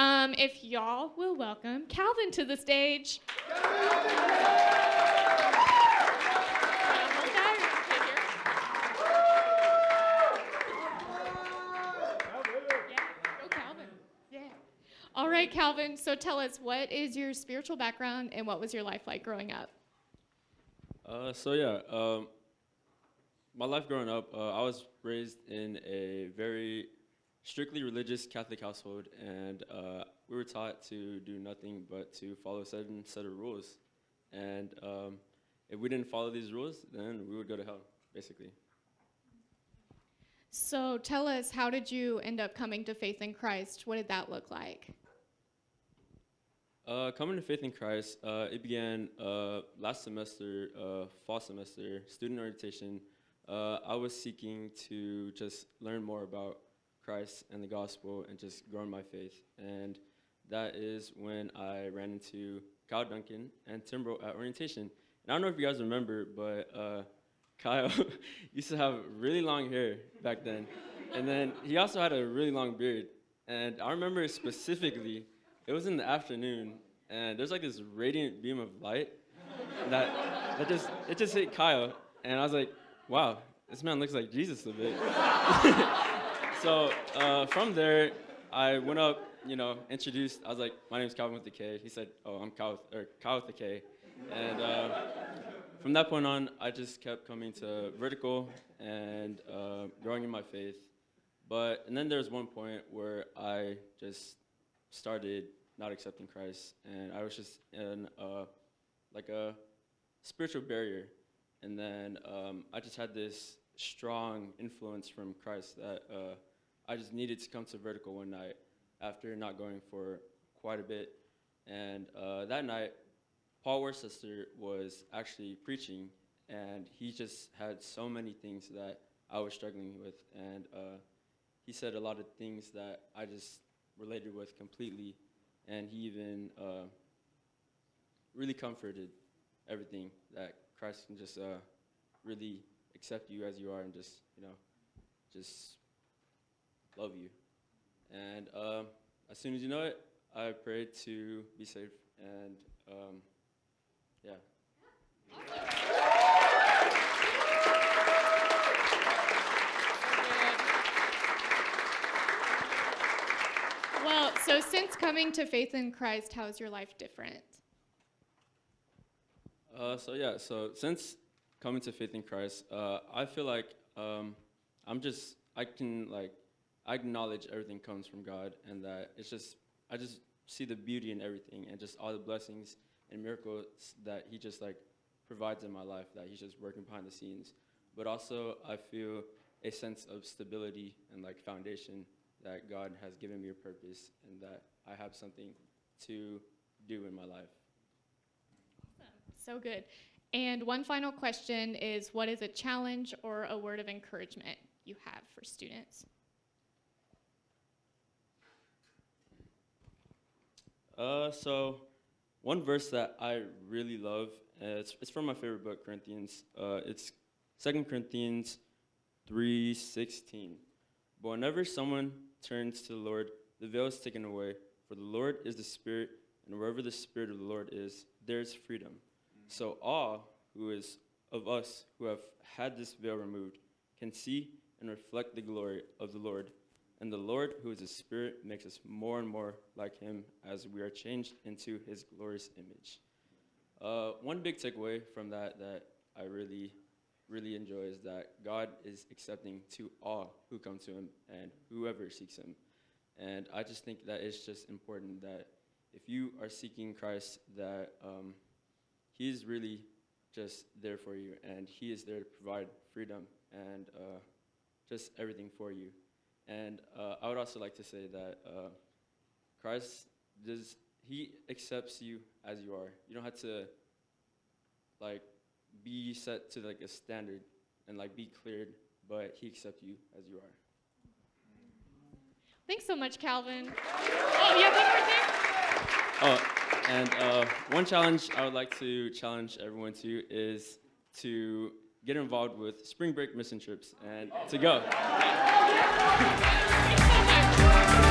If y'all will welcome Kalvin to the stage. All right, Kalvin, so tell us, what is your spiritual background and what was your life like growing up? My life growing up, I was raised in a very strictly religious Catholic household, and we were taught to do nothing but to follow a certain set of rules. And if we didn't follow these rules, then we would go to hell, basically. So tell us, how did you end up coming to faith in Christ? What did that look like? Coming to faith in Christ, it began last semester, fall semester, student orientation. I was seeking to just learn more about Christ and the gospel and just grow in my faith. And that is when I ran into Kyle Duncan and Timbro at orientation. And I don't know if you guys remember, but Kyle used to have really long hair back then. And then he also had a really long beard. And I remember specifically, it was in the afternoon, and there's like this radiant beam of light that just hit Kyle. And I was like, wow, this man looks like Jesus a bit. So from there, I went up, introduced. I was like, my name's Kalvin with the K. He said, oh, I'm Kyle with the K. And from that point on, I just kept coming to Vertical and growing in my faith. And then there was one point where I just started not accepting Christ, and I was just in a spiritual barrier. And then I just had this strong influence from Christ that I just needed to come to Vertical one night after not going for quite a bit. And that night, Paul Worcester was actually preaching, and he just had so many things that I was struggling with. And he said a lot of things that I just related with completely. And he even really comforted everything, that Christ can just really accept you as you are and just love you. And as soon as you know it, I prayed to be saved. And yeah. Well, so since coming to faith in Christ, how is your life different? So since coming to faith in Christ, I feel like I acknowledge everything comes from God, and that I just see the beauty in everything and just all the blessings and miracles that he just provides in my life, that he's just working behind the scenes. But also I feel a sense of stability and foundation, that God has given me a purpose and that I have something to do in my life. Awesome. So good. And one final question is, what is a challenge or a word of encouragement you have for students? So one verse that I really love, it's from my favorite book, Corinthians. It's 2 Corinthians 3:16. But whenever someone turns to the Lord, the veil is taken away. For the Lord is the Spirit, and wherever the Spirit of the Lord is, there is freedom. So all who is of us who have had this veil removed can see and reflect the glory of the Lord. And the Lord, who is the Spirit, makes us more and more like him as we are changed into his glorious image. One big takeaway from that I really enjoy is that God is accepting to all who come to him and whoever seeks him. And I just think that it's just important that if you are seeking Christ, that he's really just there for you, and he is there to provide freedom and just everything for you. And I would also like to say that Christ he accepts you as you are. You don't have to be set to a standard and be cleared, but he accepts you as you are. Thanks so much, Kalvin. Oh, you have one more thing? Oh, and one challenge I would like to challenge everyone to is to get involved with spring break mission trips and to go. Thanks so much.